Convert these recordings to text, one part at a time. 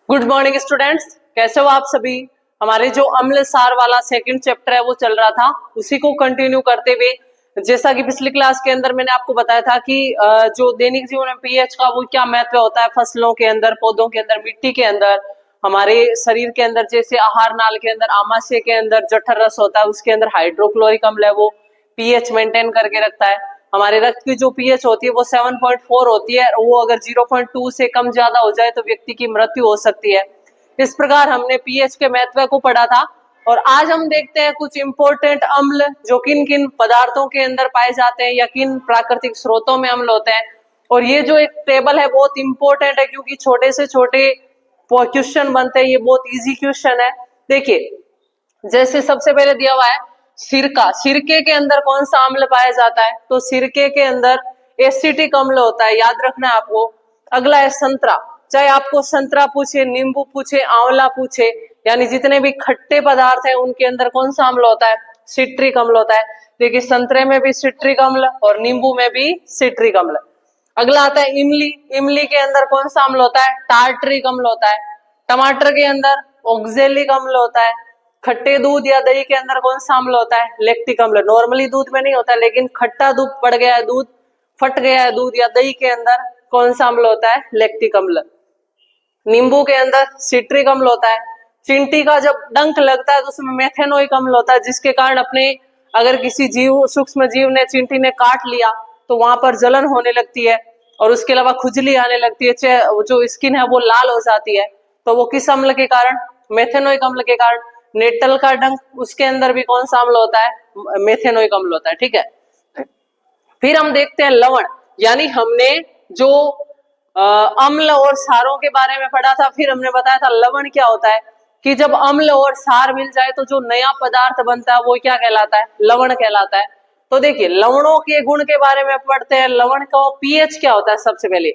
Good morning students, कैसे हो आप सभी। हमारे जो अम्ल सार वाला सेकंड चैप्टर है वो चल रहा था, उसी को कंटिन्यू करते हुए जैसा कि पिछली क्लास के अंदर मैंने आपको बताया था कि जो दैनिक जीवन में पीएच का वो क्या महत्व होता है फसलों के अंदर, पौधों के अंदर, मिट्टी के अंदर, हमारे शरीर के अंदर, जैसे आहार नाल के अंदर आमाशय के अंदर जठर रस होता है उसके अंदर हाइड्रोक्लोरिक अम्ल है वो पीएच मेंटेन करके रखता है। हमारे रक्त की जो पीएच होती है वो 7.4 होती है, वो अगर 0.2 से कम ज्यादा हो जाए तो व्यक्ति की मृत्यु हो सकती है। इस प्रकार हमने पीएच के महत्व को पढ़ा था और आज हम देखते हैं कुछ इंपॉर्टेंट अम्ल जो किन किन पदार्थों के अंदर पाए जाते हैं या किन प्राकृतिक स्रोतों में अम्ल होते हैं। और ये जो एक टेबल है बहुत इंपॉर्टेंट है क्योंकि छोटे से छोटे क्वेश्चन बनते हैं, ये बहुत इजी क्वेश्चन है। देखिए, जैसे सबसे पहले दिया हुआ है सिरका, सिरके के अंदर कौन सा अम्ल पाया जाता है, तो सिरके के अंदर एसिटिक अम्ल होता है, याद रखना है आपको। अगला है संतरा, चाहे आपको संतरा पूछे, नींबू पूछे, आंवला पूछे, यानी जितने भी खट्टे पदार्थ है उनके अंदर कौन सा अम्ल होता है, सिट्रिक अम्ल होता है। देखिए, संतरे में भी सिट्रिक अम्ल और नींबू में भी सिट्रिक अम्ल। अगला आता है इमली, इमली के अंदर कौन सा अम्ल होता है, टार्टरिक अम्ल होता है। टमाटर के अंदर ऑक्जेलिक अम्ल होता है। खट्टे दूध या दही के अंदर कौन सा अम्ल होता है, लैक्टिक अम्ल। नॉर्मली दूध में नहीं होता है, लेकिन खट्टा दूध पड़ गया है, दूध फट गया है दूध या दही के अंदर, कौन सा अम्ल होता है, लैक्टिक अम्ल। नींबू के अंदर सिट्रिक अम्ल होता है। चींटी का जब डंक लगता है तो उसमें मेथेनोइक अम्ल होता है, जिसके कारण अपने अगर किसी जीव, सूक्ष्म जीव ने, चींटी ने काट लिया तो वहां पर जलन होने लगती है और उसके अलावा खुजली आने लगती है, जो स्किन है वो लाल हो जाती है। तो वो किस अम्ल के कारण, मेथेनोइक अम्ल के कारण। नेटल का डंक, उसके अंदर भी कौन सा अम्ल होता है, मेथेनोइक अम्ल होता है, ठीक है। फिर हम देखते हैं लवण, यानी हमने जो अम्ल और सारों के बारे में पढ़ा था, फिर हमने बताया था लवण क्या होता है, कि जब अम्ल और सार मिल जाए तो जो नया पदार्थ बनता है वो क्या कहलाता है, लवण कहलाता है। तो देखिए, लवणों के गुण के बारे में पढ़ते हैं। लवण का पीएच क्या होता है सबसे पहले।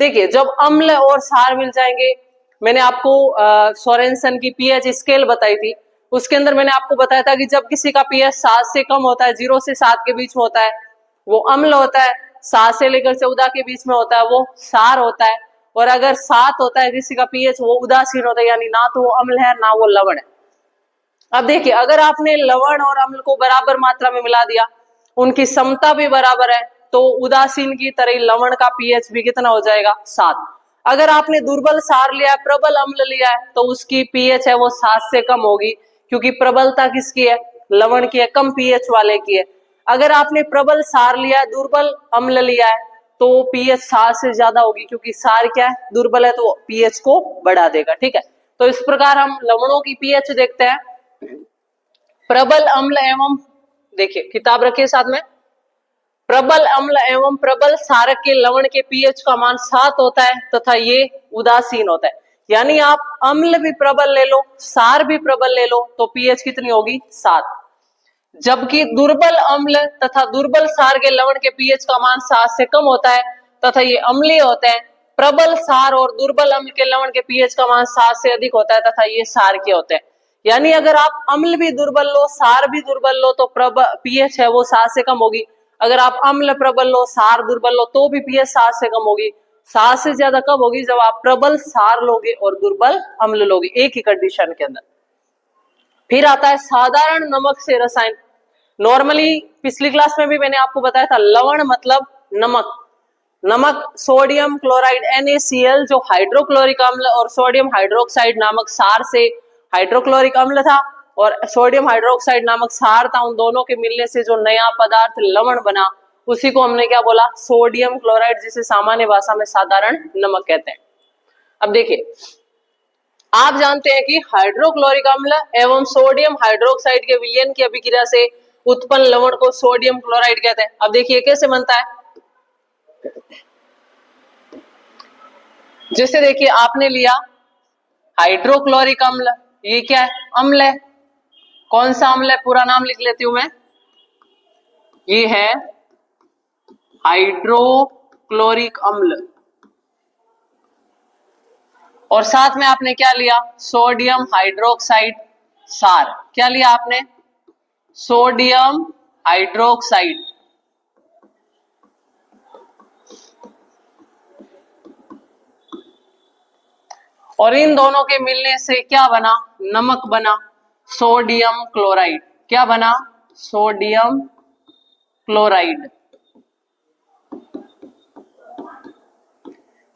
देखिए, जब अम्ल और सार मिल जाएंगे, मैंने आपको सोरेनसन की पीएच स्केल बताई थी, उसके अंदर मैंने आपको बताया था कि जब किसी का पीएच 7 से कम होता है, 0 से 7 के बीच में होता है, वो अम्ल होता है। 7 से लेकर 14 के बीच में होता है वो सार होता है। और अगर 7 होता है किसी का पीएच, वो उदासीन होता है, यानी ना तो वो अम्ल है ना वो लवण है। अब देखिए, अगर आपने लवण और अम्ल को बराबर मात्रा में मिला दिया, उनकी समता भी बराबर है, तो उदासीन की तरह लवण का पीएच भी कितना हो जाएगा, 7। अगर आपने दुर्बल सार लिया है, प्रबल अम्ल लिया है, तो उसकी पीएच है वो 7 से कम होगी, क्योंकि प्रबलता किसकी है, लवण की है, कम पीएच वाले की है। अगर आपने प्रबल सार लिया है, दुर्बल अम्ल लिया है, तो पीएच 7 से ज्यादा होगी, क्योंकि सार क्या है, दुर्बल है, तो पीएच को बढ़ा देगा, ठीक है। तो इस प्रकार हम लवणों की पीएच देखते हैं। प्रबल अम्ल एवं, देखिए किताब रखिए साथ में, प्रबल अम्ल एवं प्रबल सारक के लवण के पीएच का मान 7 होता है तथा ये उदासीन होता है। यानी आप अम्ल भी प्रबल ले लो, सार भी प्रबल ले लो, तो पीएच कितनी होगी, 7। जबकि दुर्बल अम्ल तथा दुर्बल सार के लवण के पीएच का मान 7 से कम होता है तथा ये अम्लीय होते हैं। प्रबल सार और दुर्बल अम्ल के लवण के पीएच का मान 7 से अधिक होता है तथा ये सार के होते हैं। यानी अगर आप अम्ल भी दुर्बल लो, सार भी दुर्बल लो, तो पीएच है वो 7 से कम होगी। अगर आप अम्ल प्रबल लो, सार दुर्बल लो, तो भी पीएच 7 से कम होगी। 7 से ज्यादा कब होगी, जब आप प्रबल सार लोगे और दुर्बल अम्ल लोगे, एक ही कंडीशन के अंदर। फिर आता है साधारण नमक से रसायन। नॉर्मली पिछली क्लास में भी मैंने आपको बताया था, लवण मतलब नमक। नमक सोडियम क्लोराइड NaCl, जो हाइड्रोक्लोरिक अम्ल, और सोडियम हाइड्रोक्साइड नामक सार से हाइड्रोक्लोरिक अम्ल था और सोडियम हाइड्रोक्साइड नामक सार था, उन दोनों के मिलने से जो नया पदार्थ लवण बना, उसी को हमने क्या बोला, सोडियम क्लोराइड, जिसे सामान्य भाषा में साधारण नमक कहते हैं। अब देखिए, आप जानते हैं कि हाइड्रोक्लोरिक अम्ल एवं सोडियम हाइड्रोक्साइड के विलयन की अभिक्रिया से उत्पन्न लवण को सोडियम क्लोराइड कहते हैं। अब देखिए कैसे बनता है। जैसे देखिए, आपने लिया हाइड्रोक्लोरिक अम्ल, ये क्या है, अम्ल है। कौन सा अम्ल है, पूरा नाम लिख लेती हूं मैं, ये है हाइड्रोक्लोरिक अम्ल। और साथ में आपने क्या लिया, सोडियम हाइड्रोक्साइड सार। क्या लिया आपने, सोडियम हाइड्रोक्साइड। और इन दोनों के मिलने से क्या बना? नमक बना, सोडियम क्लोराइड। क्या बना? सोडियम क्लोराइड,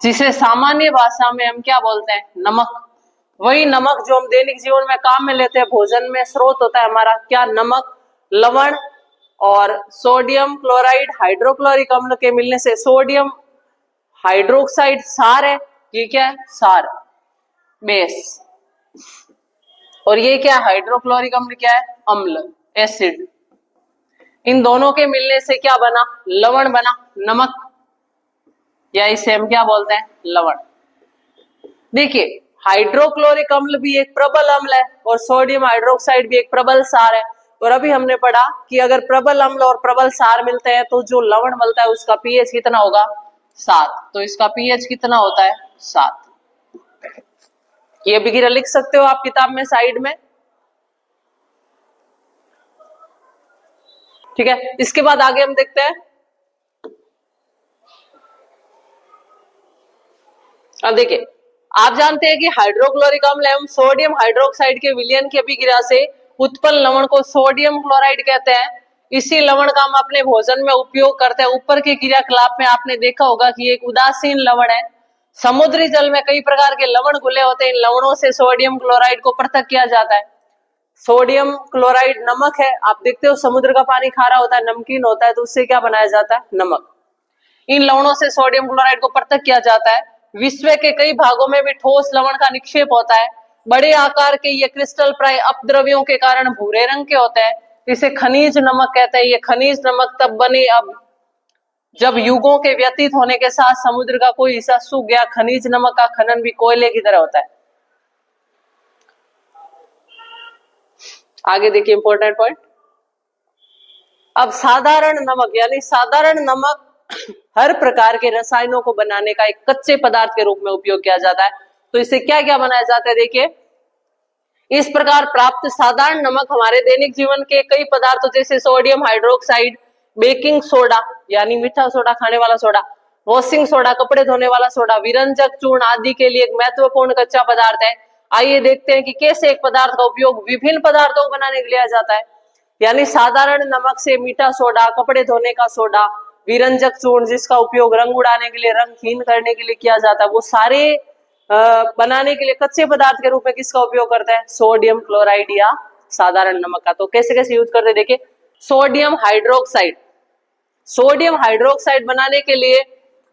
जिसे सामान्य भाषा में हम क्या बोलते हैं? नमक। वही नमक जो हम दैनिक जीवन में काम में लेते हैं, भोजन में स्रोत होता है हमारा क्या? नमक, लवण। और सोडियम क्लोराइड हाइड्रोक्लोरिक अम्ल के मिलने से सोडियम हाइड्रोक्साइड सार है, ये क्या है? सार, बेस। और ये क्या? हाइड्रोक्लोरिक अम्ल क्या है? अम्ल, एसिड। इन दोनों के मिलने से क्या बना? लवण बना, नमक, या इसे हम क्या बोलते हैं? लवण। देखिए, हाइड्रोक्लोरिक अम्ल भी एक प्रबल अम्ल है और सोडियम हाइड्रोक्साइड भी एक प्रबल सार है। और अभी हमने पढ़ा कि अगर प्रबल अम्ल और प्रबल सार मिलते हैं तो जो लवण मिलता है उसका पीएच कितना होगा? 7। तो इसका पीएच कितना होता है? 7। ये अभिक्रिया लिख सकते हो आप किताब में साइड में, ठीक है। इसके बाद आगे हम देखते हैं। अब देखिए, आप जानते हैं कि हाइड्रोक्लोरिक अम्ल एवं सोडियम हाइड्रोक्साइड के विलयन की अभिक्रिया से उत्पन्न लवण को सोडियम क्लोराइड कहते हैं। इसी लवण का हम अपने भोजन में उपयोग करते हैं। ऊपर के क्रियाकलाप में आपने देखा होगा कि एक उदासीन लवण है। समुद्री जल में कई प्रकार के लवण घुले होते हैं, इन लवणों से सोडियम क्लोराइड को पृथक किया जाता है। सोडियम क्लोराइड नमक है, आप देखते हो समुद्र का पानी खारा होता है, नमकीन होता है, तो उससे क्या बनाया जाता है? नमक। इन लवणों से सोडियम क्लोराइड को पृथक किया जाता है। विश्व के कई भागों में भी ठोस लवण का निक्षेप होता है। बड़े आकार के ये क्रिस्टल प्राय अपद्रव्यों के कारण भूरे रंग के होते हैं, इसे खनिज नमक कहते हैं। ये खनिज नमक तब बने अब जब युगों के व्यतीत होने के साथ समुद्र का कोई हिस्सा सूख गया। खनिज नमक का खनन भी कोयले की तरह होता है। आगे देखिए इंपॉर्टेंट पॉइंट। अब साधारण नमक, यानी साधारण नमक हर प्रकार के रसायनों को बनाने का एक कच्चे पदार्थ के रूप में उपयोग किया जाता है। तो इसे क्या क्या बनाया जाता है? देखिए, इस प्रकार प्राप्त साधारण नमक हमारे दैनिक जीवन के कई पदार्थों जैसे सोडियम हाइड्रोक्साइड, बेकिंग सोडा यानी मीठा सोडा, खाने वाला सोडा, वॉशिंग सोडा, कपड़े धोने वाला सोडा, विरंजक चूर्ण आदि के लिए एक महत्वपूर्ण कच्चा पदार्थ है। आइए देखते हैं कि कैसे एक पदार्थ का उपयोग विभिन्न पदार्थों को बनाने के लिए किया जाता है। यानी साधारण नमक से मीठा सोडा, कपड़े धोने का सोडा, विरंजक चूर्ण जिसका उपयोग रंग उड़ाने के लिए, रंगहीन करने के लिए किया जाता है, वो सारे बनाने के लिए कच्चे पदार्थ के रूप में किसका उपयोग करते हैं? सोडियम क्लोराइड या साधारण नमक का। तो कैसे कैसे यूज करते हैं देखिए। सोडियम हाइड्रोक्साइड, सोडियम हाइड्रोक्साइड बनाने के लिए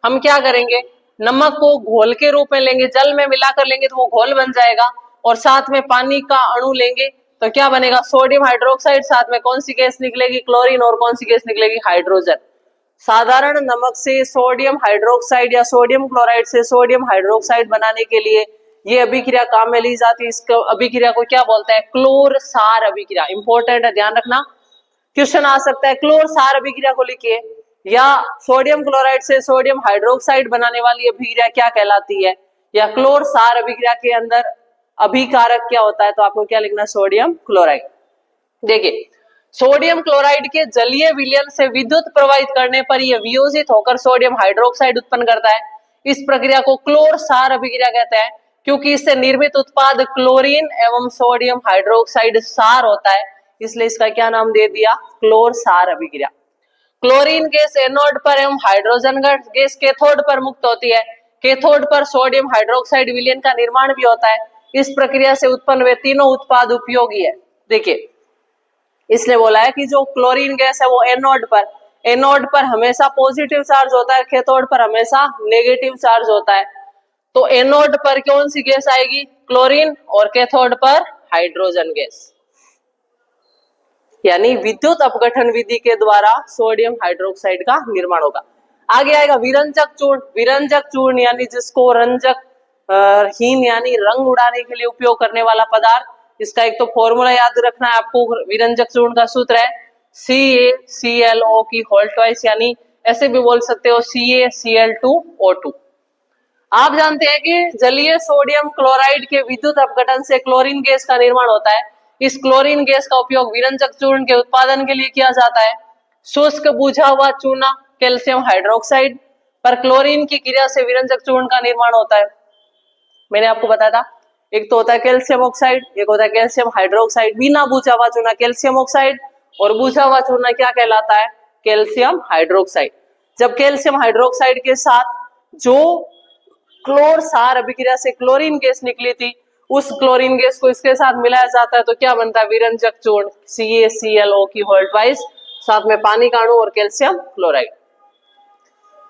हम क्या करेंगे? नमक को घोल के रूप में लेंगे, जल में मिलाकर लेंगे तो वो घोल बन जाएगा, और साथ में पानी का अणु लेंगे तो क्या बनेगा? Sodium hydroxide. साथ में कौन सी गैस निकलेगी? क्लोरीन। और कौन सी गैस निकलेगी? हाइड्रोजन। साधारण नमक से सोडियम हाइड्रोक्साइड या सोडियम क्लोराइड से सोडियम हाइड्रोक्साइड बनाने के लिए ये अभिक्रिया काम में ली जाती है। इस अभिक्रिया को क्या बोलते हैं? क्लोर सार अभिक्रिया। इंपॉर्टेंट है, ध्यान रखना, क्वेश्चन आ सकता है। क्लोर सार अभिक्रिया को लिखिए। या सोडियम क्लोराइड से सोडियम हाइड्रोक्साइड बनाने वाली अभिक्रिया क्या कहलाती है? या क्लोर सार अभिक्रिया के अंदर अभिकारक क्या होता है? तो आपको क्या लिखना? Sodium chloride. देखिए, सोडियम क्लोराइड के जलीय विलयन से विद्युत प्रवाहित करने पर यह वियोजित होकर सोडियम हाइड्रोक्साइड उत्पन्न करता है। इस प्रक्रिया को क्लोर सार अभिक्रिया कहते हैं, क्योंकि इससे निर्मित उत्पाद क्लोरीन एवं सोडियम हाइड्रोक्साइड सार होता है, इसलिए इसका क्या नाम दे दिया? क्लोर सार अभिक्रिया। क्लोरीन गैस एनोड पर एवं हाइड्रोजन गैस कैथोड पर मुक्त होती है। कैथोड पर सोडियम हाइड्रोक्साइड विलयन का निर्माण भी होता है। इस प्रक्रिया से उत्पन्न वे तीनों उत्पाद उपयोगी है। देखिए, इसलिए बोला है कि जो क्लोरीन गैस है वो एनोड पर हमेशा पॉजिटिव चार्ज होता है, कैथोड पर हमेशा नेगेटिव चार्ज होता है। तो एनोड पर कौन सी गैस आएगी? क्लोरीन। और कैथोड पर हाइड्रोजन गैस। यानी विद्युत अपघटन विधि के द्वारा सोडियम हाइड्रोक्साइड का निर्माण होगा। आगे आएगा विरंजक चूर्ण। विरंजक चूर्ण यानी जिसको रंजक हीन यानी रंग उड़ाने के लिए उपयोग करने वाला पदार्थ। इसका एक तो फॉर्मूला याद रखना है आपको। विरंजक चूर्ण का सूत्र है CaClO की होल ट्वाइस, यानी ऐसे भी बोल सकते हो CaCl2O2। आप जानते हैं कि जलीय सोडियम क्लोराइड के विद्युत अपघटन से क्लोरीन गैस का निर्माण होता है। इस क्लोरीन गैस का उपयोग विरंजक चूर्ण के उत्पादन के लिए किया जाता है। शुष्क बुझा हुआ चूना कैल्शियम हाइड्रोक्साइड पर क्लोरीन की क्रिया से विरंजक चूर्ण का निर्माण होता है। मैंने आपको बताया था, एक तो होता है कैल्शियम ऑक्साइड, एक होता है कैल्शियम हाइड्रोक्साइड। बिना बुझा हुआ चूना कैल्शियम ऑक्साइड और बुझा हुआ चूना क्या कहलाता है? Calcium hydroxide. जब कैल्शियम हाइड्रोक्साइड के साथ जो क्लोर सार अभिक्रिया से क्लोरीन गैस निकली थी, उस क्लोरीन गैस को इसके साथ मिलाया जाता है तो क्या बनता है? विरंजक चूर्ण CaClO की होल्ड वाइज, साथ में पानी का अणु और कैल्शियम क्लोराइड।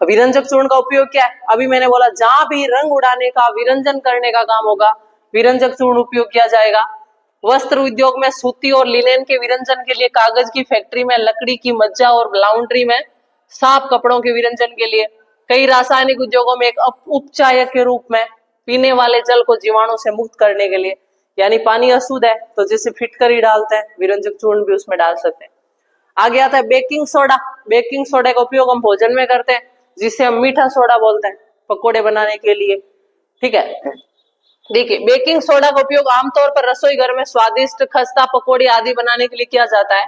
विरंजक चूर्ण का उपयोग क्या है? अभी मैंने बोला जहां भी रंग उड़ाने का, विरंजन करने का काम होगा, विरंजक चूर्ण उपयोग किया जाएगा। वस्त्र उद्योग में सूती और लिनेन के विरंजन के लिए, कागज की फैक्ट्री में, लकड़ी की मज्जा और लाउंड्री में, साफ कपड़ों के विरंजन के लिए, कई रासायनिक उद्योगों में एक उपचायक के रूप में, पीने वाले जल को जीवाणु से मुक्त करने के लिए, यानी पानी अशुद्ध है तो जैसे फिटकरी डालते हैं, विरंजक चूर्ण भी उसमें डाल सकते हैं। आगे आता है बेकिंग सोडा। बेकिंग सोडा का उपयोग हम भोजन में करते हैं, जिसे हम मीठा सोडा बोलते हैं, पकोड़े बनाने के लिए। ठीक है, देखिए बेकिंग सोडा का उपयोग आमतौर पर रसोई घर में स्वादिष्ट खस्ता, पकोड़े आदि बनाने के लिए किया जाता है।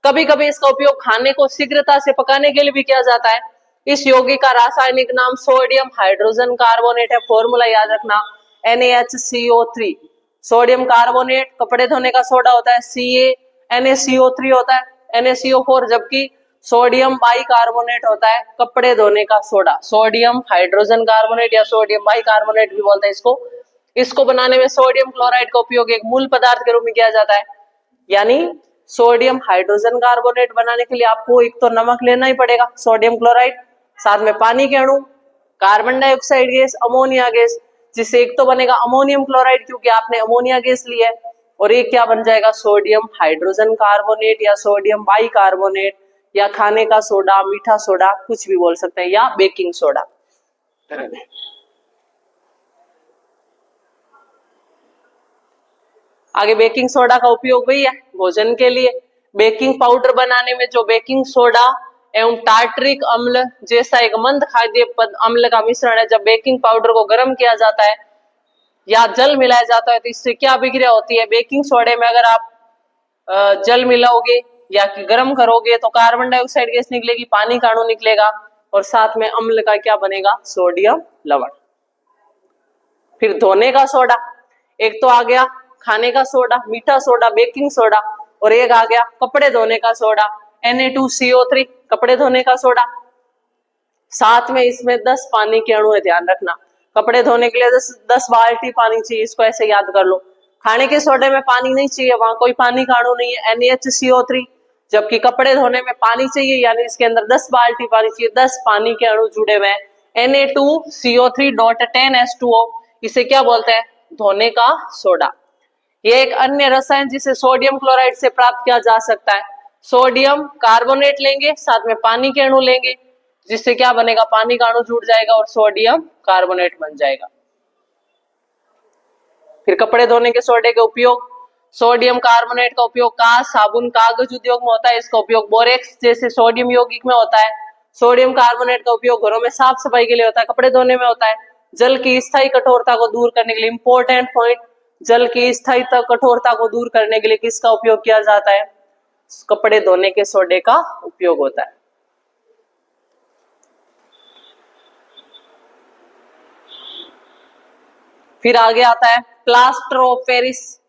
कभी कभी इसका उपयोग खाने को शीघ्रता से पकाने के लिए भी किया जाता है। इस यौगिक का रासायनिक नाम सोडियम हाइड्रोजन कार्बोनेट है। फॉर्मूला याद रखना NaHCO3। सोडियम कार्बोनेट कपड़े धोने का सोडा होता है, NaCO3 होता है, NaCO4, जबकि सोडियम बाइकार्बोनेट होता है कपड़े धोने का सोडा। सोडियम हाइड्रोजन कार्बोनेट या सोडियम बाइकार्बोनेट भी बोलते हैं इसको। इसको बनाने में सोडियम क्लोराइड का उपयोग एक मूल पदार्थ के रूप में किया जाता है। यानी सोडियम हाइड्रोजन कार्बोनेट बनाने के लिए आपको एक तो नमक लेना ही पड़ेगा, सोडियम क्लोराइड, साथ में पानी के अणु, carbon dioxide gas, ammonia gas, जिससे एक तो बनेगा अमोनियम क्लोराइड क्योंकि आपने अमोनिया गैस ली है, और एक क्या बन जाएगा? सोडियम हाइड्रोजन कार्बोनेट या सोडियम बाइकार्बोनेट या खाने का सोडा, मीठा सोडा, कुछ भी बोल सकते हैं, या बेकिंग सोडा। आगे बेकिंग सोडा का उपयोग वही है भोजन के लिए। बेकिंग पाउडर बनाने में जो बेकिंग सोडा एवं टार्टरिक अम्ल जैसा एक मंद खाद्य अम्ल का मिश्रण है, जब बेकिंग पाउडर को गर्म किया जाता है या जल मिलाया जाता है तो इससे क्या अभिक्रिया होती है? बेकिंग सोडे में अगर आप जल मिलाओगे या गर्म करोगे तो कार्बन डाइऑक्साइड गैस निकलेगी, पानी का अणु निकलेगा और साथ में अम्ल का क्या बनेगा? सोडियम लवण। फिर धोने का सोडा, एक तो आ गया खाने का सोडा, मीठा सोडा, बेकिंग सोडा, और एक आ गया कपड़े धोने का सोडा Na2CO3, कपड़े धोने का सोडा। साथ में इसमें 10 पानी के अणु है, ध्यान रखना। कपड़े धोने के लिए 10 बाल्टी पानी चाहिए, इसको ऐसे याद कर लो। खाने के सोडे में पानी नहीं चाहिए, वहां कोई पानी का अणु नहीं है, NaHCO3, जबकि कपड़े धोने में पानी चाहिए, यानी इसके अंदर 10 बाल्टी पानी चाहिए, 10 पानी के अणु जुड़े हुए हैं, Na2CO3.10H2O। इसे क्या बोलते हैं? धोने का सोडा। ये एक अन्य रसायन जिसे सोडियम क्लोराइड से प्राप्त किया जा सकता है। सोडियम कार्बोनेट लेंगे, साथ में पानी के अणु लेंगे, जिससे क्या बनेगा? पानी का अणु जुड़ जाएगा और सोडियम कार्बोनेट बन जाएगा। फिर कपड़े धोने के सोडे के उपयोग, सोडियम कार्बोनेट का उपयोग कांच, साबुन, कागज उद्योग में होता है। इसका उपयोग बोरेक्स जैसे सोडियम यौगिक में होता है। सोडियम कार्बोनेट का उपयोग घरों में साफ सफाई के लिए होता है, कपड़े धोने में होता है। जल की स्थायी कठोरता को दूर करने के लिए, इंपॉर्टेंट पॉइंट, जल की स्थायी कठोरता को दूर करने के लिए किसका उपयोग किया जाता है? कपड़े धोने के सोडे का उपयोग होता है। फिर आगे आता है प्लास्टर ऑफ पेरिस।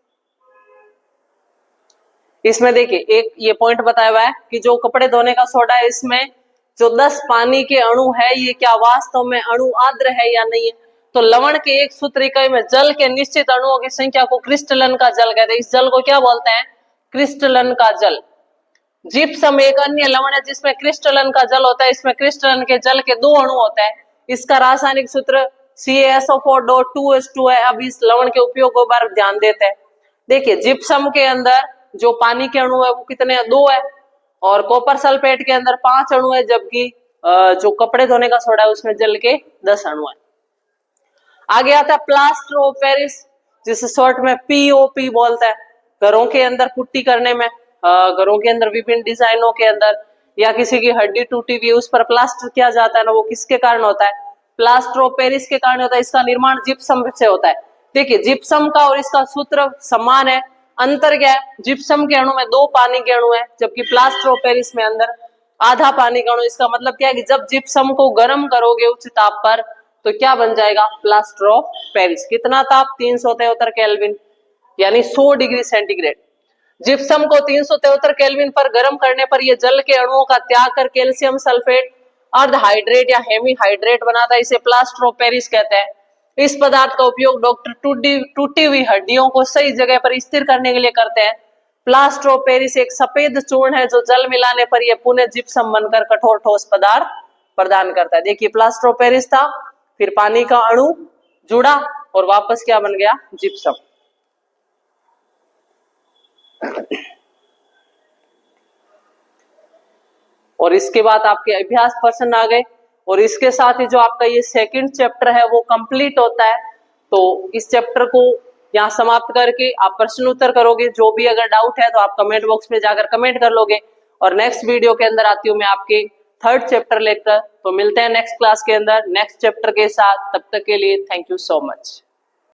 इसमें देखिए एक ये पॉइंट बताया हुआ है कि जो कपड़े धोने का सोडा है, इसमें जो 10 पानी के अणु है, ये क्या वास्तव में अणु आर्द्र है या नहीं है? तो लवण के एक सूत्र इकाई में जल के निश्चित अणुओं की संख्या को क्रिस्टलन का जल कहते हैं। इस जल को क्या बोलते हैं? क्रिस्टलन का जल। जिप्सम एक अन्य लवण है जिसमें क्रिस्टलन का जल होता है। इसमें क्रिस्टलन के जल के 2 अणु होते हैं। इसका रासायनिक सूत्र CaSO4.2H2 है। अब इस लवण के उपयोग को बार ध्यान देते हैं। देखिए जिप्सम के अंदर जो पानी के अणु है वो कितने हैं? 2 है, और कॉपर सल्फेट के अंदर 5 अणु है, जबकि जो कपड़े धोने का सोडा है उसमें जल के 10 अणु है। आगे आता है प्लास्टर ऑफ पेरिस, जिसे शॉर्ट में POP बोलते हैं। घरों के अंदर पुट्टी करने में, घरों के अंदर विभिन्न डिजाइनों के अंदर, या किसी की हड्डी टूटी हुई उस पर प्लास्टर किया जाता है ना, वो किसके कारण होता है? प्लास्टर ऑफ पेरिस के कारण होता है। इसका निर्माण जिप्सम से होता है। देखिए जिप्सम का और इसका सूत्र समान है, अंतर क्या है? जिप्सम के अणु में 2 पानी के अणु है, जबकि प्लास्टर ऑफ पेरिस में अंदर आधा पानी का अणु। इसका मतलब क्या है कि जब जिप्सम को गर्म करोगे उच्च ताप पर तो क्या बन जाएगा, प्लास्टर ऑफ पेरिस। कितना ताप, 373 केल्विन यानी 100 डिग्री सेंटीग्रेड। जिप्सम को 373 केल्विन पर गर्म करने पर यह जल के अणुओं का त्याग कर कैल्शियम सल्फेट अर्ध हाइड्रेट या हेमी हाइड्रेट बनाता है, इसे प्लास्टर ऑफ पेरिस कहते हैं। इस पदार्थ का उपयोग डॉक्टर टूटी हुई हड्डियों को सही जगह पर स्थिर करने के लिए करते हैं। प्लास्टर ऑफ पेरिस एक सफेद चूर्ण है जो जल मिलाने पर यह पुनः जिप्सम बनकर कठोर ठोस पदार्थ प्रदान करता है। देखिए प्लास्टर ऑफ पेरिस था, फिर पानी का अणु जुड़ा और वापस क्या बन गया, जिप्सम। और इसके बाद आपके अभ्यास प्रश्न आ गए और इसके साथ ही जो आपका ये सेकंड चैप्टर है वो कंप्लीट होता है। तो इस चैप्टर को यहाँ समाप्त करके आप प्रश्न उत्तर करोगे। जो भी अगर डाउट है तो आप कमेंट बॉक्स में जाकर कमेंट कर लोगे और नेक्स्ट वीडियो के अंदर आती हूँ मैं आपके थर्ड चैप्टर लेकर। तो मिलते हैं नेक्स्ट क्लास के अंदर नेक्स्ट चैप्टर के साथ, तब तक के लिए थैंक यू सो मच।